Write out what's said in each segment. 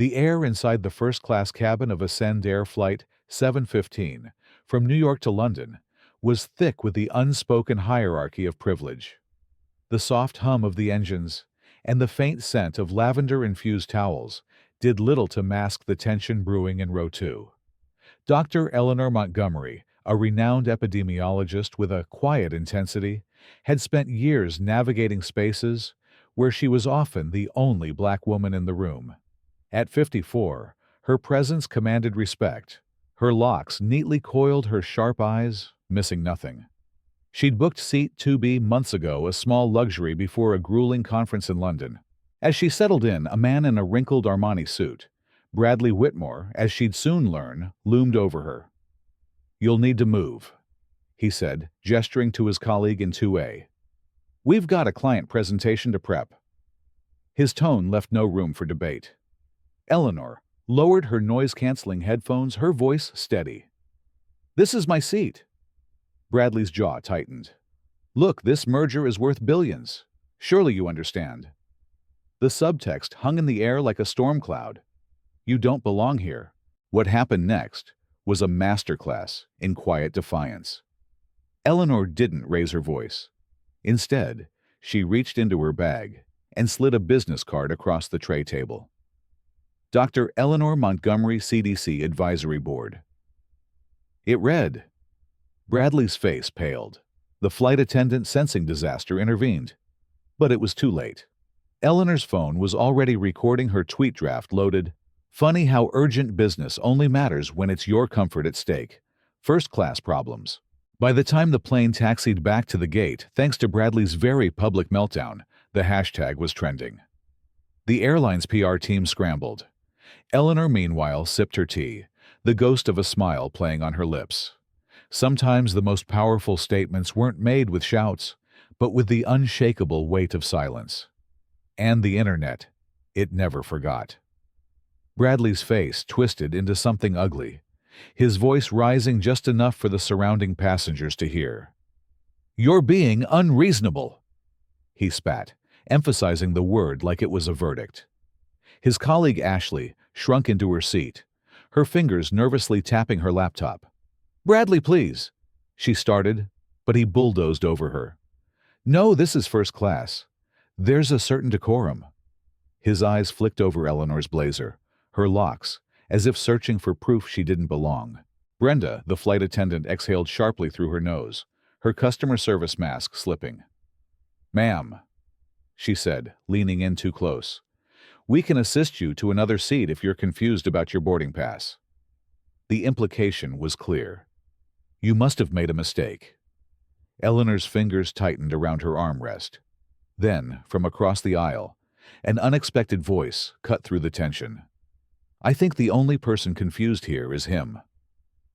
The air inside the first-class cabin of Ascend Air Flight 715 from New York to London was thick with the unspoken hierarchy of privilege. The soft hum of the engines and the faint scent of lavender-infused towels did little to mask the tension brewing in row 2. Dr. Eleanor Montgomery, a renowned epidemiologist with a quiet intensity, had spent years navigating spaces where she was often the only black woman in the room. At 54, her presence commanded respect. Her locks neatly coiled her sharp eyes, missing nothing. She'd booked seat 2B months ago, a small luxury before a grueling conference in London. As she settled in, a man in a wrinkled Armani suit, Bradley Whitmore, as she'd soon learn, loomed over her. "You'll need to move," he said, gesturing to his colleague in 2A. "We've got a client presentation to prep." His tone left no room for debate. Eleanor lowered her noise-canceling headphones, her voice steady. "This is my seat." Bradley's jaw tightened. "Look, this merger is worth billions. Surely you understand." The subtext hung in the air like a storm cloud. "You don't belong here." What happened next was a masterclass in quiet defiance. Eleanor didn't raise her voice. Instead, she reached into her bag and slid a business card across the tray table. Dr. Eleanor Montgomery, CDC Advisory Board. It read. Bradley's face paled. The flight attendant, sensing disaster, intervened. But it was too late. Eleanor's phone was already recording her tweet draft loaded. "Funny how urgent business only matters when it's your comfort at stake. First-class problems." By the time the plane taxied back to the gate, thanks to Bradley's very public meltdown, the hashtag was trending. The airline's PR team scrambled. Eleanor, meanwhile, sipped her tea, the ghost of a smile playing on her lips. Sometimes the most powerful statements weren't made with shouts, but with the unshakable weight of silence. And the internet, it never forgot. Bradley's face twisted into something ugly, his voice rising just enough for the surrounding passengers to hear. "You're being unreasonable," he spat, emphasizing the word like it was a verdict. His colleague Ashley shrunk into her seat, her fingers nervously tapping her laptop. "Bradley, please," she started, but he bulldozed over her. "No, this is first class. There's a certain decorum." His eyes flicked over Eleanor's blazer, her locks, as if searching for proof she didn't belong. Brenda, the flight attendant, exhaled sharply through her nose, her customer service mask slipping. "Ma'am," she said, leaning in too close, "we can assist you to another seat if you're confused about your boarding pass." The implication was clear. "You must have made a mistake." Eleanor's fingers tightened around her armrest. Then, from across the aisle, an unexpected voice cut through the tension. "I think the only person confused here is him."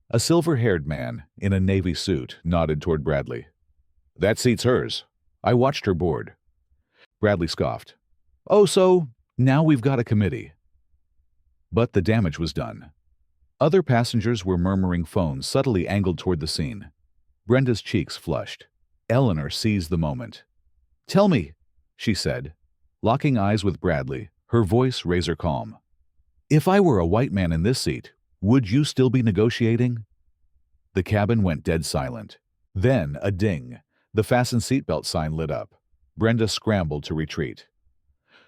A silver-haired man in a navy suit nodded toward Bradley. "That seat's hers. I watched her board." Bradley scoffed. "Oh, so now we've got a committee." But the damage was done. Other passengers were murmuring, phones subtly angled toward the scene. Brenda's cheeks flushed. Eleanor seized the moment. "Tell me," she said, locking eyes with Bradley, her voice razor calm. "If I were a white man in this seat, would you still be negotiating?" The cabin went dead silent. Then a ding. The fasten seatbelt sign lit up. Brenda scrambled to retreat.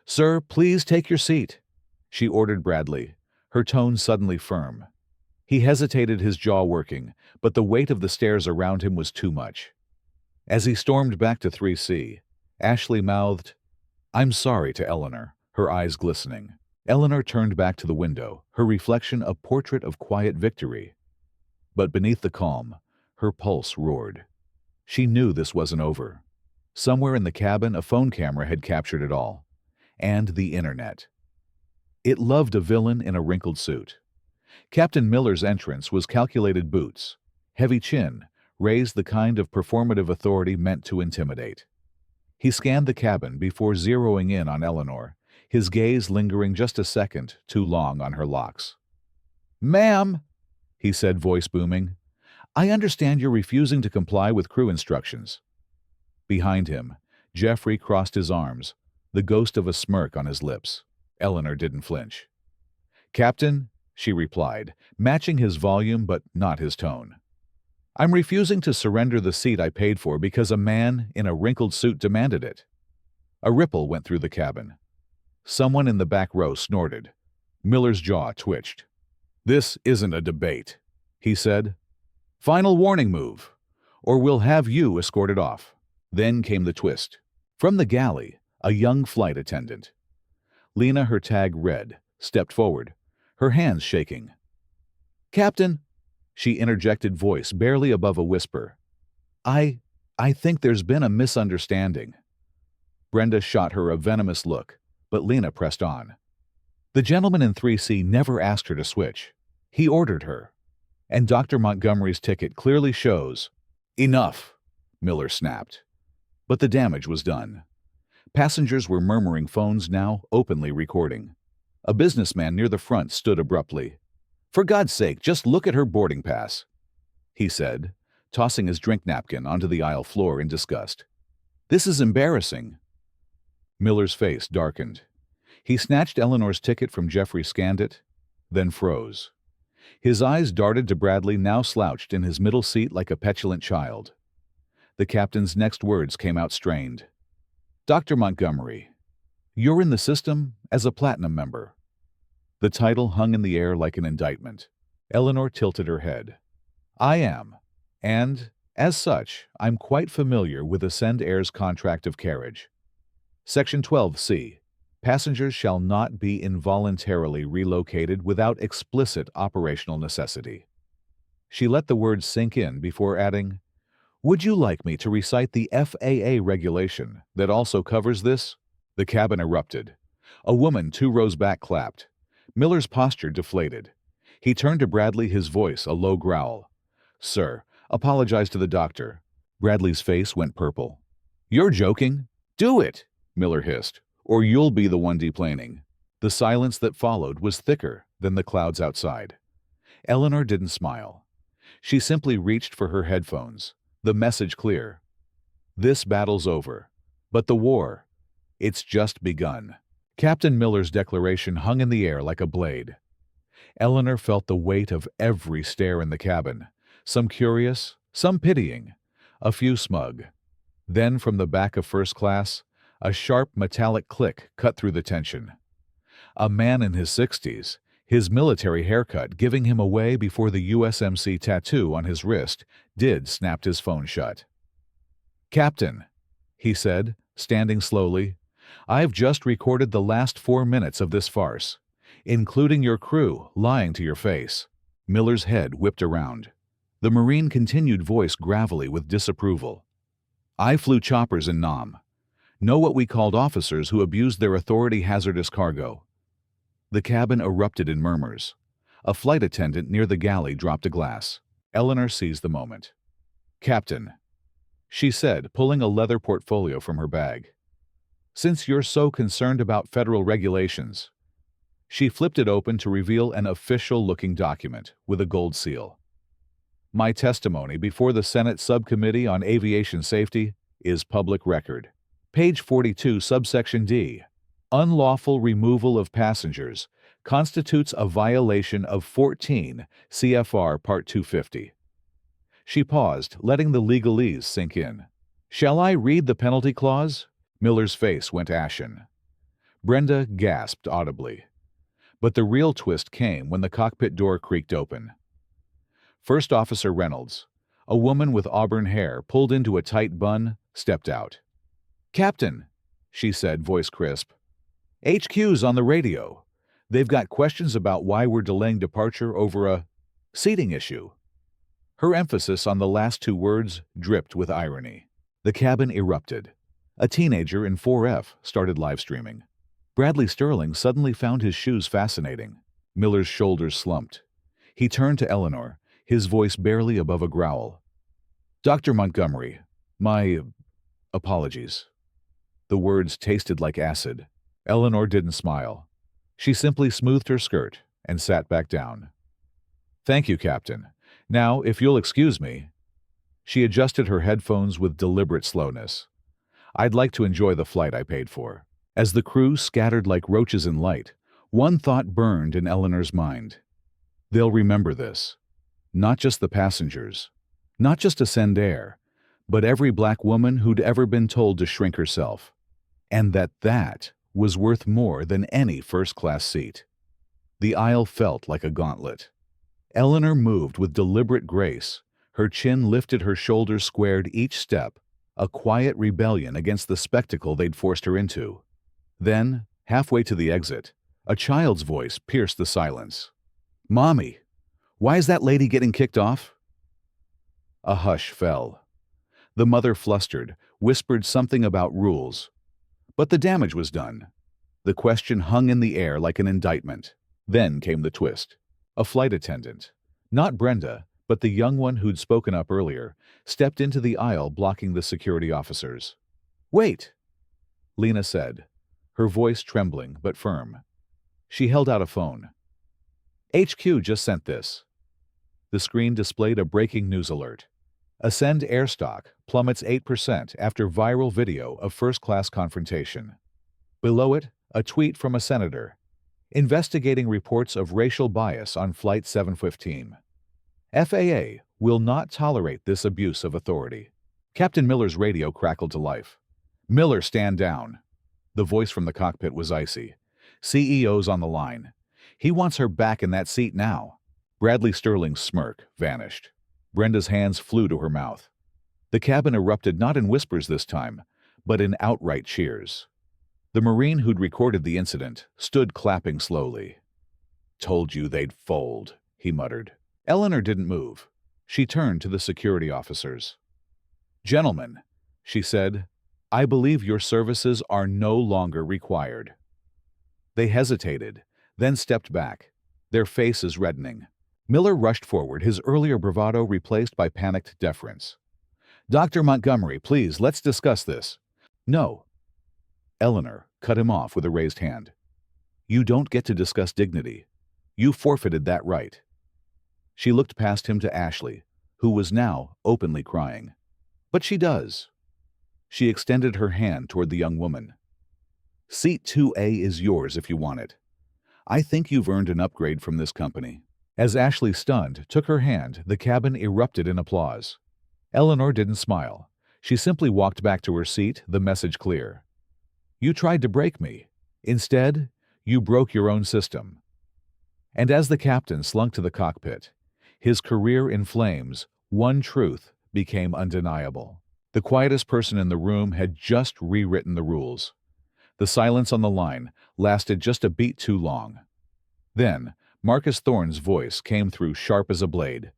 "Sir, please take your seat," she ordered Bradley, her tone suddenly firm. He hesitated, his jaw working, but the weight of the stairs around him was too much. As he stormed back to 3C, Ashley mouthed, "I'm sorry," to Eleanor, her eyes glistening. Eleanor turned back to the window, her reflection a portrait of quiet victory. But beneath the calm, her pulse roared. She knew this wasn't over. Somewhere in the cabin, a phone camera had captured it all. And the internet. It loved a villain in a wrinkled suit. Captain Miller's entrance was calculated boots, heavy chin, raised the kind of performative authority meant to intimidate. He scanned the cabin before zeroing in on Eleanor, his gaze lingering just a second too long on her locks. "Ma'am," he said, voice booming, "I understand you're refusing to comply with crew instructions." Behind him, Jeffrey crossed his arms, the ghost of a smirk on his lips. Eleanor didn't flinch. "Captain," she replied, matching his volume but not his tone. "I'm refusing to surrender the seat I paid for because a man in a wrinkled suit demanded it." A ripple went through the cabin. Someone in the back row snorted. Miller's jaw twitched. "This isn't a debate," he said. "Final warning move, or we'll have you escorted off." Then came the twist. From the galley, a young flight attendant. Lena, her tag red, stepped forward, her hands shaking. "Captain," she interjected, voice barely above a whisper. I think there's been a misunderstanding." Brenda shot her a venomous look, but Lena pressed on. "The gentleman in 3C never asked her to switch. He ordered her. And Dr. Montgomery's ticket clearly shows—" "Enough," Miller snapped. But the damage was done. Passengers were murmuring, phones now openly recording. A businessman near the front stood abruptly. "For God's sake, just look at her boarding pass," he said, tossing his drink napkin onto the aisle floor in disgust. "This is embarrassing." Miller's face darkened. He snatched Eleanor's ticket from Jeffrey, scanned it, then froze. His eyes darted to Bradley, now slouched in his middle seat like a petulant child. The captain's next words came out strained. "Dr. Montgomery, you're in the system as a platinum member." The title hung in the air like an indictment. Eleanor tilted her head. "I am, and, as such, I'm quite familiar with Ascend Air's contract of carriage. Section 12C. Passengers shall not be involuntarily relocated without explicit operational necessity." She let the words sink in before adding, "Would you like me to recite the FAA regulation that also covers this?" The cabin erupted. A woman 2 rows back clapped. Miller's posture deflated. He turned to Bradley, his voice a low growl. "Sir, apologize to the doctor." Bradley's face went purple. "You're joking? Do it," Miller hissed, "or you'll be the one deplaning." The silence that followed was thicker than the clouds outside. Eleanor didn't smile. She simply reached for her headphones. The message clear. This battle's over. But the war, it's just begun. Captain Miller's declaration hung in the air like a blade. Eleanor felt the weight of every stare in the cabin, some curious, some pitying, a few smug. Then from the back of first class, a sharp metallic click cut through the tension. A man in his 60s, his military haircut giving him away before the USMC tattoo on his wrist, snapped his phone shut. "Captain," he said, standing slowly, "I've just recorded the last 4 minutes of this farce, including your crew lying to your face." Miller's head whipped around. The Marine continued, voice gravelly with disapproval. "I flew choppers in Nam. Know what we called officers who abused their authority, hazardous cargo." The cabin erupted in murmurs. A flight attendant near the galley dropped a glass. Eleanor seized the moment. "Captain," she said, pulling a leather portfolio from her bag. "Since you're so concerned about federal regulations." She flipped it open to reveal an official-looking document with a gold seal. "My testimony before the Senate Subcommittee on Aviation Safety is public record. Page 42, subsection D. Unlawful removal of passengers constitutes a violation of 14 CFR Part 250. She paused, letting the legalese sink in. "Shall I read the penalty clause?" Miller's face went ashen. Brenda gasped audibly. But the real twist came when the cockpit door creaked open. First Officer Reynolds, a woman with auburn hair pulled into a tight bun, stepped out. "Captain," she said, voice crisp. "HQ's on the radio. They've got questions about why we're delaying departure over a seating issue." Her emphasis on the last 2 words dripped with irony. The cabin erupted. A teenager in 4F started live streaming. Bradley Sterling suddenly found his shoes fascinating. Miller's shoulders slumped. He turned to Eleanor, his voice barely above a growl. "Dr. Montgomery, my apologies." The words tasted like acid. Eleanor didn't smile. She simply smoothed her skirt and sat back down. "Thank you, Captain. Now, if you'll excuse me." She adjusted her headphones with deliberate slowness. "I'd like to enjoy the flight I paid for." As the crew scattered like roaches in light, One thought burned in Eleanor's mind. They'll remember this. Not just the passengers, not just Ascend Air, but every black woman who'd ever been told to shrink herself. And that was worth more than any first-class seat. The aisle felt like a gauntlet. Eleanor moved with deliberate grace, her chin lifted, her shoulders squared each step, a quiet rebellion against the spectacle they'd forced her into. Then, halfway to the exit, a child's voice pierced the silence. "Mommy, why is that lady getting kicked off?" A hush fell. The mother, flustered, whispered something about rules. But the damage was done. The question hung in the air like an indictment. Then came the twist. A flight attendant, not Brenda, but the young one who'd spoken up earlier, stepped into the aisle, blocking the security officers. "Wait," Lena said, her voice trembling but firm. She held out a phone. "HQ just sent this." The screen displayed a breaking news alert. Ascend Air stock plummets 8% after viral video of first-class confrontation. Below it, a tweet from a senator, investigating reports of racial bias on Flight 715. FAA will not tolerate this abuse of authority. Captain Miller's radio crackled to life. "Miller, stand down." The voice from the cockpit was icy. "CEO's on the line. He wants her back in that seat now." Bradley Sterling's smirk vanished. Brenda's hands flew to her mouth. The cabin erupted not in whispers this time, but in outright cheers. The Marine who'd recorded the incident stood clapping slowly. "Told you they'd fold," he muttered. Eleanor didn't move. She turned to the security officers. "Gentlemen," she said, "I believe your services are no longer required." They hesitated, then stepped back, their faces reddening. Miller rushed forward, his earlier bravado replaced by panicked deference. "Dr. Montgomery, please, let's discuss this." "No." Eleanor cut him off with a raised hand. "You don't get to discuss dignity. You forfeited that right." She looked past him to Ashley, who was now openly crying. "But she does." She extended her hand toward the young woman. "Seat 2A is yours if you want it. I think you've earned an upgrade from this company." As Ashley, stunned, took her hand, the cabin erupted in applause. Eleanor didn't smile. She simply walked back to her seat, the message clear. "You tried to break me. Instead, you broke your own system." And as the captain slunk to the cockpit, his career in flames, one truth became undeniable. The quietest person in the room had just rewritten the rules. The silence on the line lasted just a beat too long. Then, Marcus Thorne's voice came through sharp as a blade.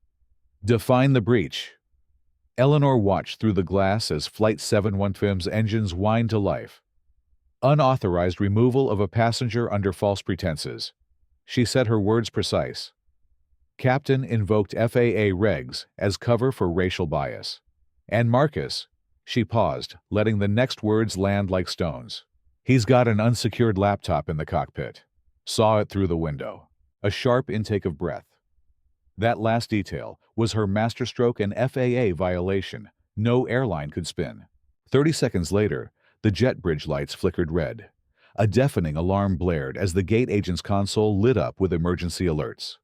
"Define the breach." Eleanor watched through the glass as Flight 715's engines whined to life. "Unauthorized removal of a passenger under false pretenses." She said her words precise. "Captain invoked FAA regs as cover for racial bias." And Marcus, she paused, letting the next words land like stones. "He's got an unsecured laptop in the cockpit. Saw it through the window." A sharp intake of breath. That last detail was her masterstroke, an FAA violation no airline could spin. 30 seconds later, the jet bridge lights flickered red. A deafening alarm blared as the gate agent's console lit up with emergency alerts.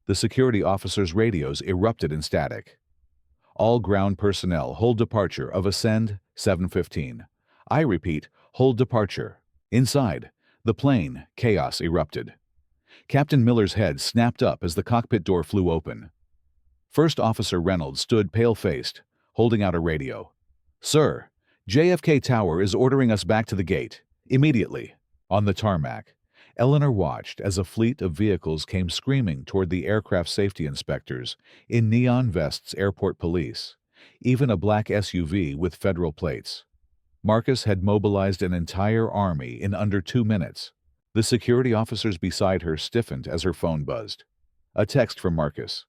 The security officers' radios erupted in static. "All ground personnel, hold departure of Ascend 715. I repeat, hold departure." Inside the plane, chaos erupted. Captain Miller's head snapped up as the cockpit door flew open. First Officer Reynolds stood pale-faced, holding out a radio. "Sir, JFK Tower is ordering us back to the gate. Immediately." On the tarmac, Eleanor watched as a fleet of vehicles came screaming toward the aircraft safety inspectors, in neon vests airport police, even a black SUV with federal plates. Marcus had mobilized an entire army in under 2 minutes. The security officers beside her stiffened as her phone buzzed. A text from Marcus.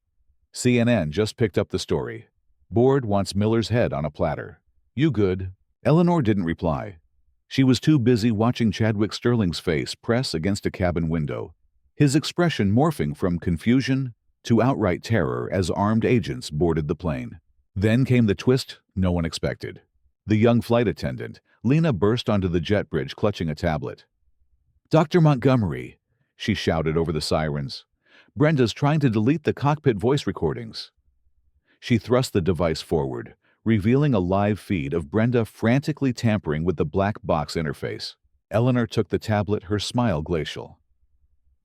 "CNN just picked up the story. Board wants Miller's head on a platter. You good?" Eleanor didn't reply. She was too busy watching Chadwick Sterling's face press against a cabin window, his expression morphing from confusion to outright terror as armed agents boarded the plane. Then came the twist no one expected. The young flight attendant, Lena, burst onto the jet bridge clutching a tablet. "Dr. Montgomery," she shouted over the sirens. "Brenda's trying to delete the cockpit voice recordings." She thrust the device forward, revealing a live feed of Brenda frantically tampering with the black box interface. Eleanor took the tablet, her smile glacial.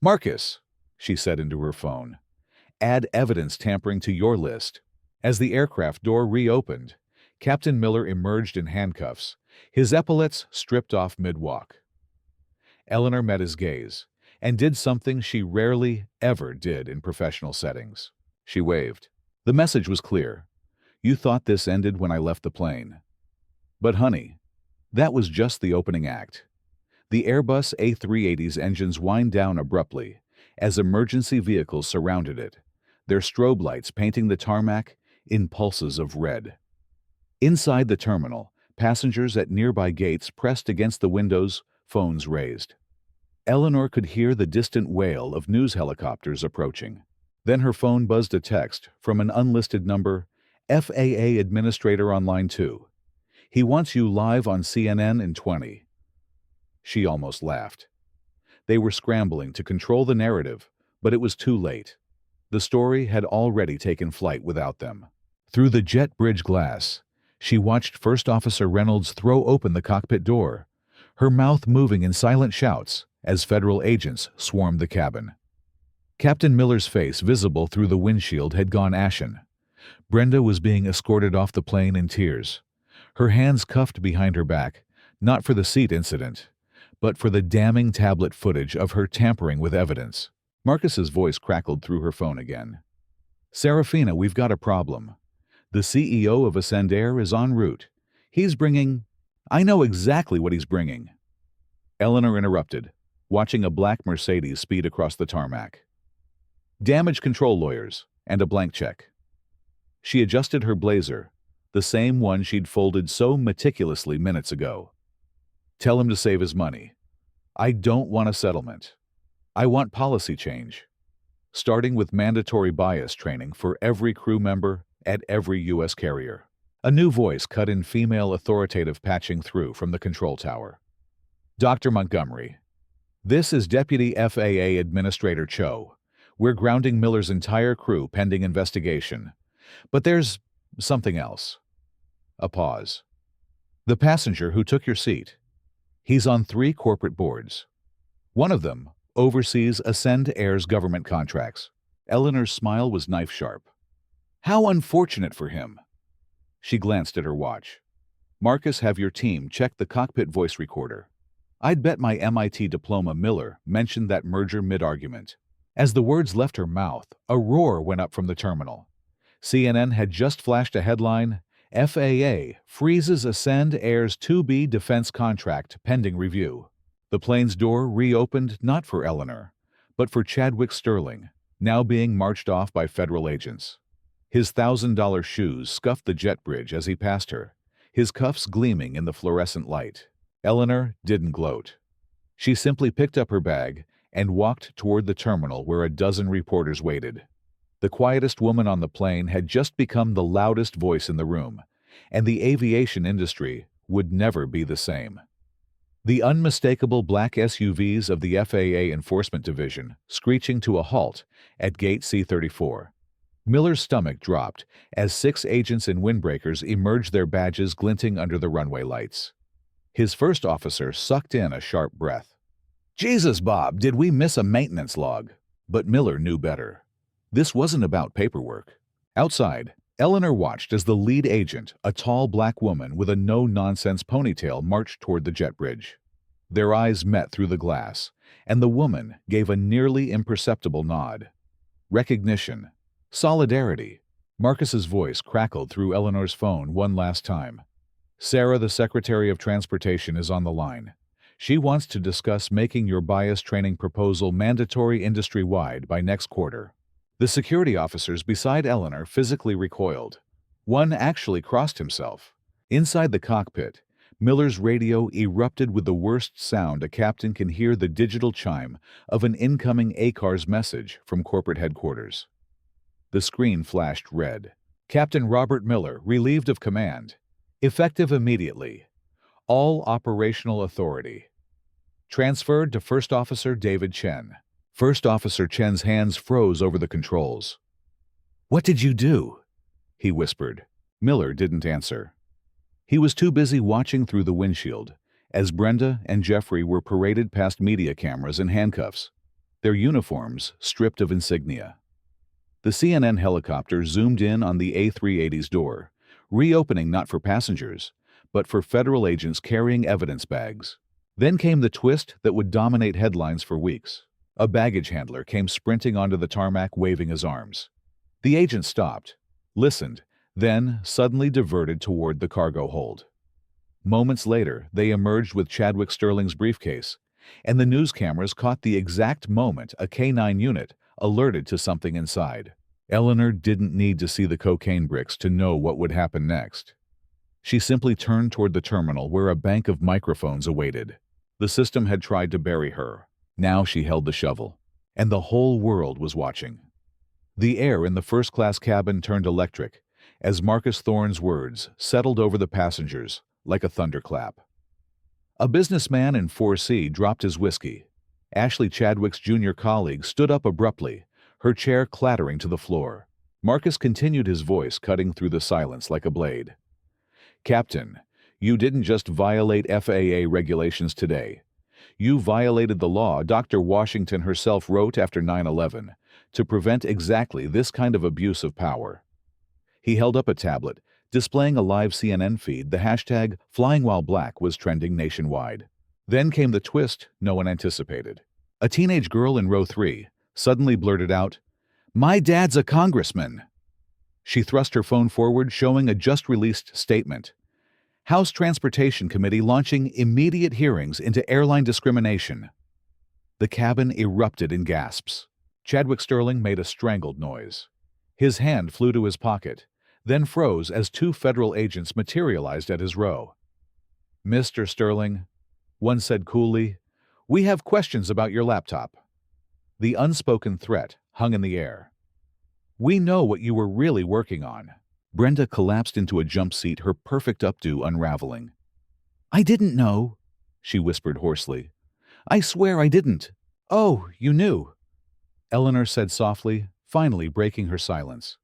"Marcus," she said into her phone, "add evidence tampering to your list." As the aircraft door reopened, Captain Miller emerged in handcuffs, his epaulets stripped off mid-walk. Eleanor met his gaze, and did something she rarely ever did in professional settings. She waved. The message was clear. "You thought this ended when I left the plane. But honey, that was just the opening act." The Airbus A380's engines wind down abruptly as emergency vehicles surrounded it, their strobe lights painting the tarmac in pulses of red. Inside the terminal, passengers at nearby gates pressed against the windows, phones raised. Eleanor could hear the distant wail of news helicopters approaching. Then her phone buzzed a text from an unlisted number, "FAA Administrator on line 2. He wants you live on CNN in 20. She almost laughed. They were scrambling to control the narrative, but it was too late. The story had already taken flight without them. Through the jet bridge glass, she watched First Officer Reynolds throw open the cockpit door, her mouth moving in silent shouts as federal agents swarmed the cabin. Captain Miller's face, visible through the windshield, had gone ashen. Brenda was being escorted off the plane in tears, her hands cuffed behind her back, not for the seat incident, but for the damning tablet footage of her tampering with evidence. Marcus's voice crackled through her phone again. "Serafina, we've got a problem. The CEO of Ascend Air is en route. He's bringing—" "I know exactly what he's bringing." Eleanor interrupted, watching a black Mercedes speed across the tarmac. "Damage control lawyers, and a blank check." She adjusted her blazer, the same one she'd folded so meticulously minutes ago. "Tell him to save his money. I don't want a settlement. I want policy change, starting with mandatory bias training for every crew member at every U.S. carrier." A new voice cut in female authoritative patching through from the control tower. "Dr. Montgomery, this is Deputy FAA Administrator Cho. We're grounding Miller's entire crew pending investigation. But there's something else." A pause. "The passenger who took your seat. He's on 3 corporate boards. One of them oversees Ascend Air's government contracts." Eleanor's smile was knife-sharp. "How unfortunate for him." She glanced at her watch. "Marcus, have your team check the cockpit voice recorder. I'd bet my MIT diploma Miller mentioned that merger mid-argument." As the words left her mouth, a roar went up from the terminal. CNN had just flashed a headline, "FAA freezes Ascend Air's 2B defense contract pending review." The plane's door reopened not for Eleanor, but for Chadwick Sterling, now being marched off by federal agents. His $1,000 shoes scuffed the jet bridge as he passed her, his cuffs gleaming in the fluorescent light. Eleanor didn't gloat. She simply picked up her bag and walked toward the terminal where a dozen reporters waited. The quietest woman on the plane had just become the loudest voice in the room, and the aviation industry would never be the same. The unmistakable black SUVs of the FAA Enforcement Division screeching to a halt at Gate C-34. Miller's stomach dropped as 6 agents in windbreakers emerged, their badges glinting under the runway lights. His first officer sucked in a sharp breath. "Jesus, Bob, did we miss a maintenance log?" But Miller knew better. This wasn't about paperwork. Outside, Eleanor watched as the lead agent, a tall black woman with a no-nonsense ponytail, marched toward the jet bridge. Their eyes met through the glass, and the woman gave a nearly imperceptible nod. Recognition. Solidarity. Marcus's voice crackled through Eleanor's phone one last time. "Sarah, the Secretary of Transportation, is on the line. She wants to discuss making your bias training proposal mandatory industry-wide by next quarter." The security officers beside Eleanor physically recoiled. One actually crossed himself. Inside the cockpit, Miller's radio erupted with the worst sound a captain can hear, the digital chime of an incoming ACARS message from corporate headquarters. The screen flashed red. "Captain Robert Miller, relieved of command. Effective immediately. All operational authority. Transferred to First Officer David Chen." First Officer Chen's hands froze over the controls. "What did you do?" he whispered. Miller didn't answer. He was too busy watching through the windshield as Brenda and Jeffrey were paraded past media cameras in handcuffs, their uniforms stripped of insignia. The CNN helicopter zoomed in on the A380's door, reopening not for passengers, but for federal agents carrying evidence bags. Then came the twist that would dominate headlines for weeks. A baggage handler came sprinting onto the tarmac waving his arms. The agent stopped, listened, then suddenly diverted toward the cargo hold. Moments later, they emerged with Chadwick Sterling's briefcase, and the news cameras caught the exact moment a K-9 unit alerted to something inside. Eleanor didn't need to see the cocaine bricks to know what would happen next. She simply turned toward the terminal where a bank of microphones awaited. The system had tried to bury her. Now she held the shovel, and the whole world was watching. The air in the first-class cabin turned electric as Marcus Thorne's words settled over the passengers like a thunderclap. A businessman in 4C dropped his whiskey. Ashley Chadwick's junior colleague stood up abruptly, her chair clattering to the floor. Marcus continued, his voice cutting through the silence like a blade. "Captain, you didn't just violate FAA regulations today. You violated the law Dr. Washington herself wrote after 9/11 to prevent exactly this kind of abuse of power." He held up a tablet, displaying a live CNN feed. The hashtag #FlyingWhileBlack was trending nationwide. Then came the twist no one anticipated. A teenage girl in row 3 suddenly blurted out, "My dad's a congressman." She thrust her phone forward, showing a just-released statement. "House Transportation Committee launching immediate hearings into airline discrimination." The cabin erupted in gasps. Chadwick Sterling made a strangled noise. His hand flew to his pocket, then froze as 2 federal agents materialized at his row. "Mr. Sterling," one said coolly, "we have questions about your laptop." The unspoken threat hung in the air. "We know what you were really working on." Brenda collapsed into a jump seat, her perfect updo unraveling. "I didn't know," she whispered hoarsely. "I swear I didn't." "Oh, you knew," Eleanor said softly, finally breaking her silence.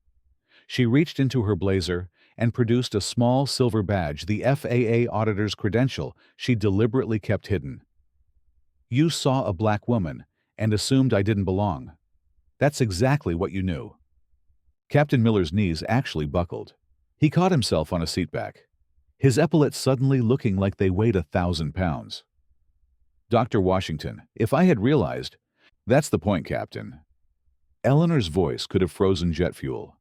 She reached into her blazer and produced a small silver badge, the FAA auditor's credential she deliberately kept hidden. "You saw a black woman and assumed I didn't belong. That's exactly what you knew." Captain Miller's knees actually buckled. He caught himself on a seatback, his epaulets suddenly looking like they weighed 1,000 pounds. "Dr. Washington, if I had realized—" "That's the point, Captain." Eleanor's voice could have frozen jet fuel.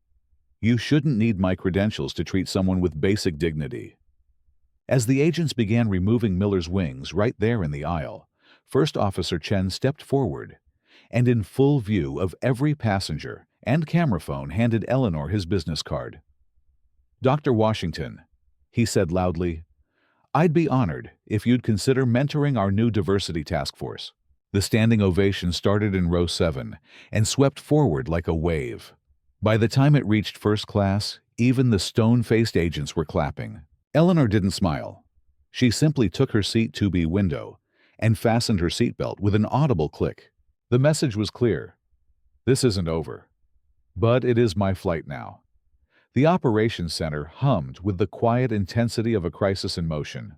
"You shouldn't need my credentials to treat someone with basic dignity." As the agents began removing Miller's wings right there in the aisle, First Officer Chen stepped forward and, in full view of every passenger and camera phone, handed Eleanor his business card. "Dr. Washington," he said loudly, "I'd be honored if you'd consider mentoring our new diversity task force." The standing ovation started in row 7 and swept forward like a wave. By the time it reached first class, even the stone-faced agents were clapping. Eleanor didn't smile. She simply took her seat to be window and fastened her seatbelt with an audible click. The message was clear. This isn't over. But it is my flight now. The operations center hummed with the quiet intensity of a crisis in motion.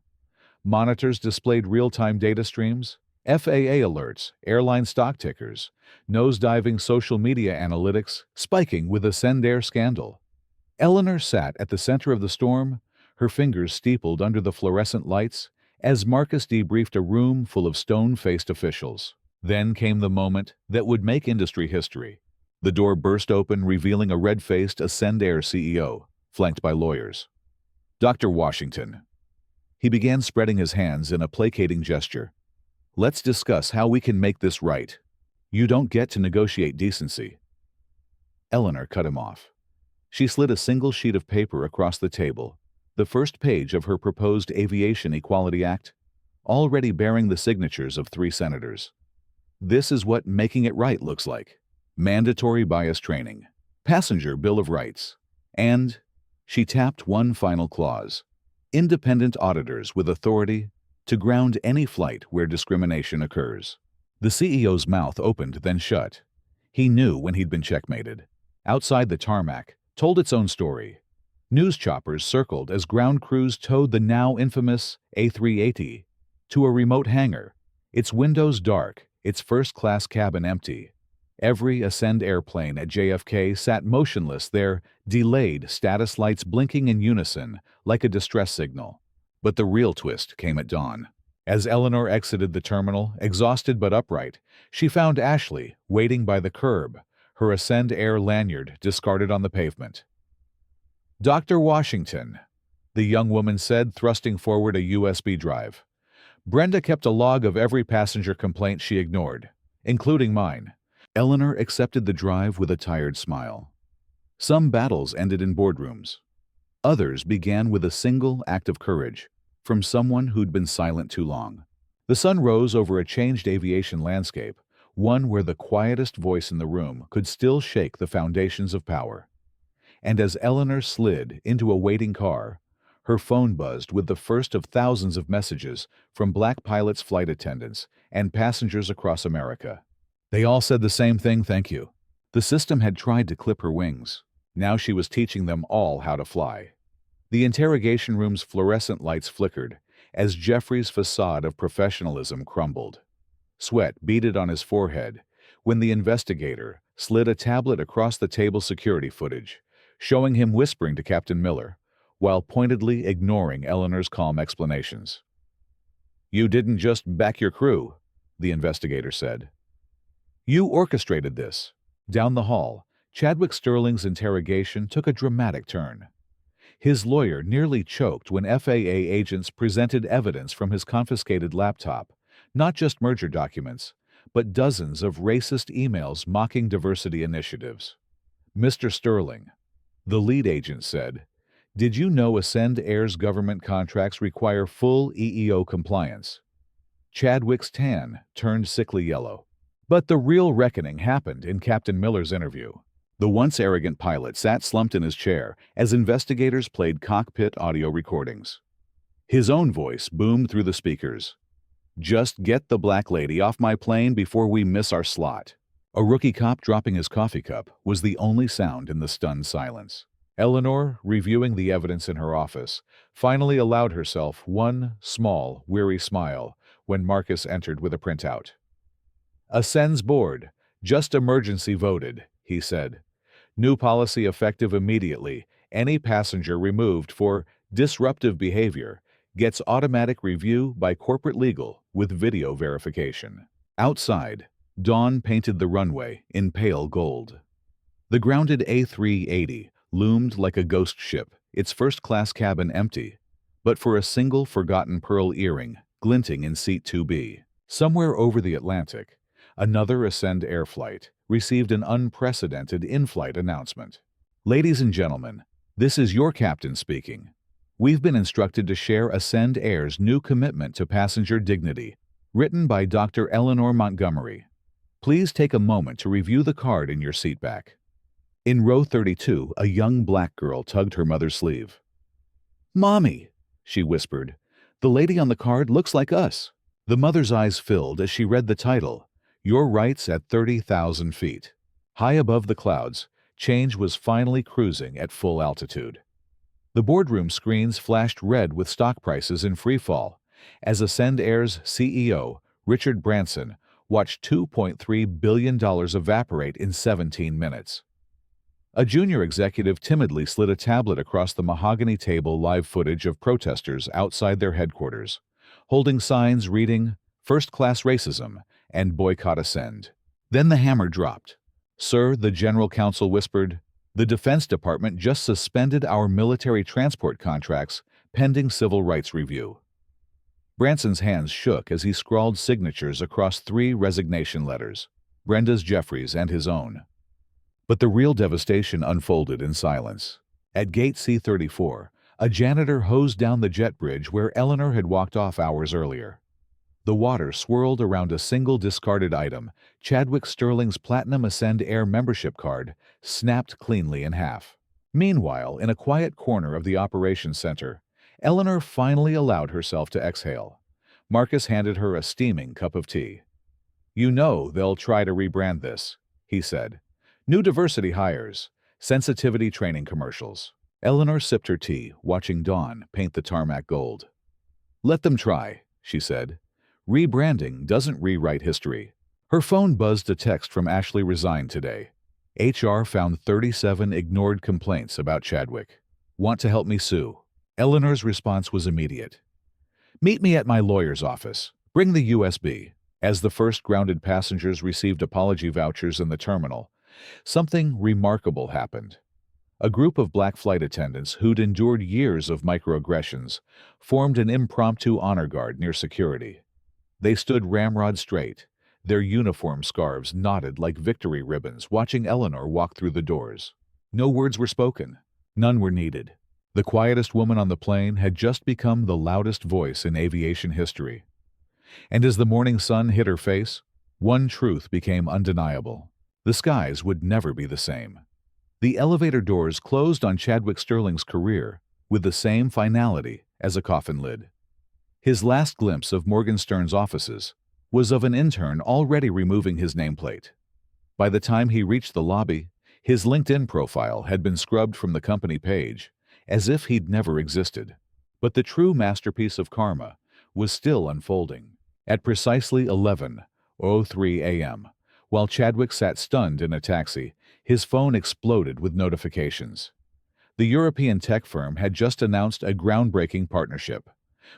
Monitors displayed real-time data streams, FAA alerts, airline stock tickers, nose-diving social media analytics spiking with the Sendair scandal. Eleanor sat at the center of the storm, her fingers steepled under the fluorescent lights, as Marcus debriefed a room full of stone-faced officials. Then came the moment that would make industry history. The door burst open, revealing a red-faced Sendair CEO, flanked by lawyers. "Dr. Washington." He began, spreading his hands in a placating gesture. "Let's discuss how we can make this right. You don't get to negotiate decency." Eleanor cut him off. She slid a single sheet of paper across the table, the first page of her proposed Aviation Equality Act, already bearing the signatures of 3 senators. "This is what making it right looks like. Mandatory bias training, passenger Bill of Rights, and," she tapped one final clause, "independent auditors with authority to ground any flight where discrimination occurs." The CEO's mouth opened, then shut. He knew when he'd been checkmated. Outside, the tarmac told its own story. News choppers circled as ground crews towed the now infamous A380 to a remote hangar, its windows dark, its first-class cabin empty. Every Ascend airplane at JFK sat motionless, their delayed status lights blinking in unison like a distress signal. But the real twist came at dawn. As Eleanor exited the terminal, exhausted but upright, she found Ashley waiting by the curb, her Ascend Air lanyard discarded on the pavement. "Dr. Washington," the young woman said, thrusting forward a USB drive. "Brenda kept a log of every passenger complaint she ignored, including mine." Eleanor accepted the drive with a tired smile. Some battles ended in boardrooms. Others began with a single act of courage, from someone who'd been silent too long. The sun rose over a changed aviation landscape, one where the quietest voice in the room could still shake the foundations of power. And as Eleanor slid into a waiting car, her phone buzzed with the first of thousands of messages from black pilots, flight attendants, and passengers across America. They all said the same thing: thank you. The system had tried to clip her wings. Now she was teaching them all how to fly. The interrogation room's fluorescent lights flickered as Jeffrey's facade of professionalism crumbled. Sweat beaded on his forehead when the investigator slid a tablet across the table security footage, showing him whispering to Captain Miller, while pointedly ignoring Eleanor's calm explanations. "You didn't just back your crew," the investigator said. "You orchestrated this." Down the hall, Chadwick Sterling's interrogation took a dramatic turn. His lawyer nearly choked when FAA agents presented evidence from his confiscated laptop, not just merger documents, but dozens of racist emails mocking diversity initiatives. "Mr. Sterling," the lead agent said, "did you know Ascend Air's government contracts require full EEO compliance?" Chadwick's tan turned sickly yellow. But the real reckoning happened in Captain Miller's interview. The once arrogant pilot sat slumped in his chair as investigators played cockpit audio recordings. His own voice boomed through the speakers. "Just get the black lady off my plane before we miss our slot." A rookie cop dropping his coffee cup was the only sound in the stunned silence. Eleanor, reviewing the evidence in her office, finally allowed herself one small, weary smile when Marcus entered with a printout. "Ascend's board, just emergency voted," he said. "New policy effective immediately. Any passenger removed for disruptive behavior gets automatic review by corporate legal with video verification." Outside, dawn painted the runway in pale gold. The grounded A380 loomed like a ghost ship, its first-class cabin empty, but for a single forgotten pearl earring glinting in seat 2B. Somewhere over the Atlantic, another Ascend Air flight received an unprecedented in-flight announcement. "Ladies and gentlemen, this is your captain speaking. We've been instructed to share Ascend Air's new commitment to passenger dignity, written by Dr. Eleanor Montgomery. Please take a moment to review the card in your seat back." In row 32, a young black girl tugged her mother's sleeve. "Mommy," she whispered, "the lady on the card looks like us." The mother's eyes filled as she read the title, "Your Rights at 30,000 feet." High above the clouds, change was finally cruising at full altitude. The boardroom screens flashed red with stock prices in freefall as Ascend Air's CEO, Richard Branson, watched $2.3 billion evaporate in 17 minutes. A junior executive timidly slid a tablet across the mahogany table live footage of protesters outside their headquarters, holding signs reading, "First-class racism," and "Boycott Ascend." Then the hammer dropped. "Sir," the general counsel whispered, "the Defense Department just suspended our military transport contracts pending civil rights review." Branson's hands shook as he scrawled signatures across 3 resignation letters, Brenda's, Jeffrey's, and his own. But the real devastation unfolded in silence. At gate C-34, a janitor hosed down the jet bridge where Eleanor had walked off hours earlier. The water swirled around a single discarded item, Chadwick Sterling's Platinum Ascend Air membership card, snapped cleanly in half. Meanwhile, in a quiet corner of the operations center, Eleanor finally allowed herself to exhale. Marcus handed her a steaming cup of tea. "You know they'll try to rebrand this," he said. "New diversity hires, sensitivity training commercials." Eleanor sipped her tea, watching dawn paint the tarmac gold. "Let them try," she said. "Rebranding doesn't rewrite history." Her phone buzzed a text from Ashley resigned today. HR found 37 ignored complaints about Chadwick. "Want to help me sue?" Eleanor's response was immediate. "Meet me at my lawyer's office. Bring the USB." As the first grounded passengers received apology vouchers in the terminal, something remarkable happened. A group of black flight attendants who'd endured years of microaggressions formed an impromptu honor guard near security. They stood ramrod straight, their uniform scarves knotted like victory ribbons, watching Eleanor walk through the doors. No words were spoken. None were needed. The quietest woman on the plane had just become the loudest voice in aviation history. And as the morning sun hit her face, one truth became undeniable. The skies would never be the same. The elevator doors closed on Chadwick Sterling's career with the same finality as a coffin lid. His last glimpse of Morgenstern's offices was of an intern already removing his nameplate. By the time he reached the lobby, his LinkedIn profile had been scrubbed from the company page, as if he'd never existed. But the true masterpiece of karma was still unfolding. At precisely 11:03 a.m., while Chadwick sat stunned in a taxi, his phone exploded with notifications. The European tech firm had just announced a groundbreaking partnership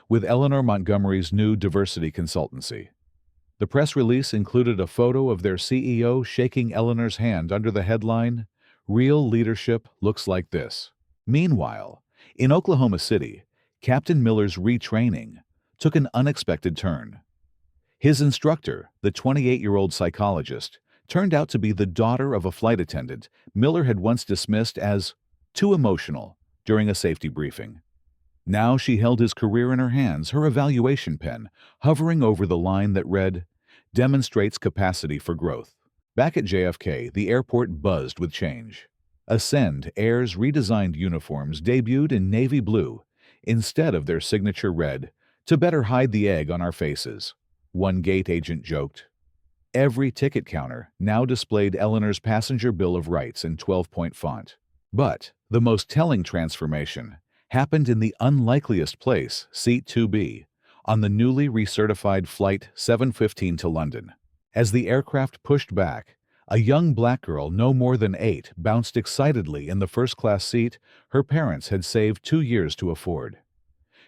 with Eleanor Montgomery's new diversity consultancy. The press release included a photo of their CEO shaking Eleanor's hand under the headline, "Real leadership looks like this." Meanwhile, in Oklahoma City, Captain Miller's retraining took an unexpected turn. His instructor, the 28-year-old psychologist, turned out to be the daughter of a flight attendant Miller had once dismissed as too emotional during a safety briefing. Now she held his career in her hands, her evaluation pen hovering over the line that read, "Demonstrates capacity for growth." Back at JFK, the airport buzzed with change. Ascend Air's redesigned uniforms debuted in navy blue instead of their signature red to better hide the egg on our faces, one gate agent joked. Every ticket counter now displayed Eleanor's passenger bill of rights in 12-point font. But the most telling transformation happened in the unlikeliest place, Seat 2B, on the newly recertified Flight 715 to London. As the aircraft pushed back, a young black girl no more than 8 bounced excitedly in the first-class seat her parents had saved 2 years to afford.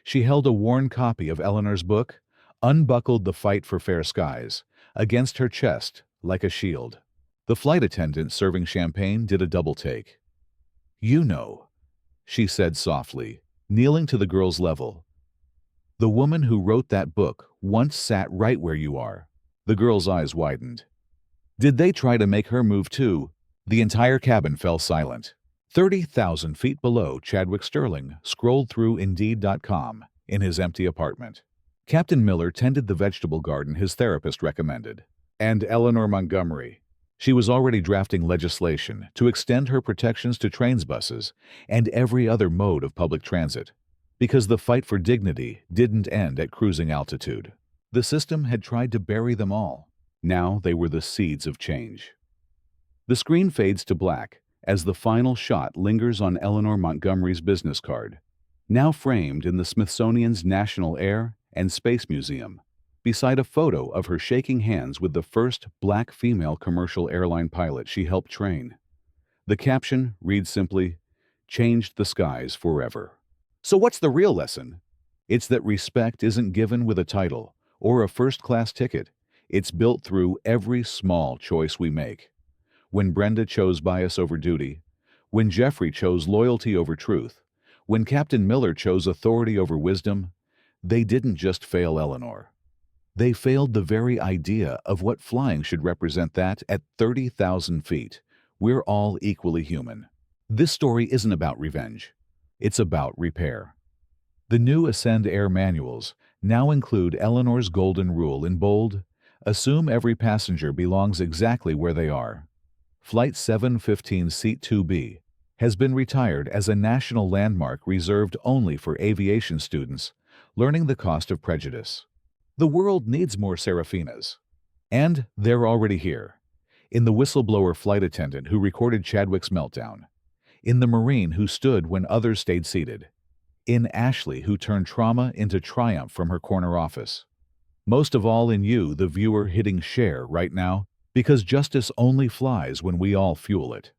She held a worn copy of Eleanor's book, Unbuckled the Fight for Fair Skies, against her chest like a shield. The flight attendant serving champagne did a double take. "You know," she said softly, kneeling to the girl's level. "The woman who wrote that book once sat right where you are." The girl's eyes widened. "Did they try to make her move too?" The entire cabin fell silent. 30,000 feet below, Chadwick Sterling scrolled through Indeed.com in his empty apartment. Captain Miller tended the vegetable garden his therapist recommended. And Eleanor Montgomery. She was already drafting legislation to extend her protections to trains, buses, and every other mode of public transit, because the fight for dignity didn't end at cruising altitude. The system had tried to bury them all. Now they were the seeds of change. The screen fades to black as the final shot lingers on Eleanor Montgomery's business card, now framed in the Smithsonian's National Air and Space Museum, beside a photo of her shaking hands with the first black female commercial airline pilot she helped train. The caption reads simply, "Changed the skies forever." So what's the real lesson? It's that respect isn't given with a title or a first-class ticket. It's built through every small choice we make. When Brenda chose bias over duty, when Jeffrey chose loyalty over truth, when Captain Miller chose authority over wisdom, they didn't just fail Eleanor. They failed the very idea of what flying should represent, that at 30,000 feet, we're all equally human. This story isn't about revenge. It's about repair. The new Ascend Air manuals now include Eleanor's golden rule in bold: assume every passenger belongs exactly where they are. Flight 715 Seat 2B has been retired as a national landmark reserved only for aviation students learning the cost of prejudice. The world needs more Serafinas. And they're already here. In the whistleblower flight attendant who recorded Chadwick's meltdown. In the Marine who stood when others stayed seated. In Ashley who turned trauma into triumph from her corner office. Most of all in you, the viewer hitting share right now, because justice only flies when we all fuel it.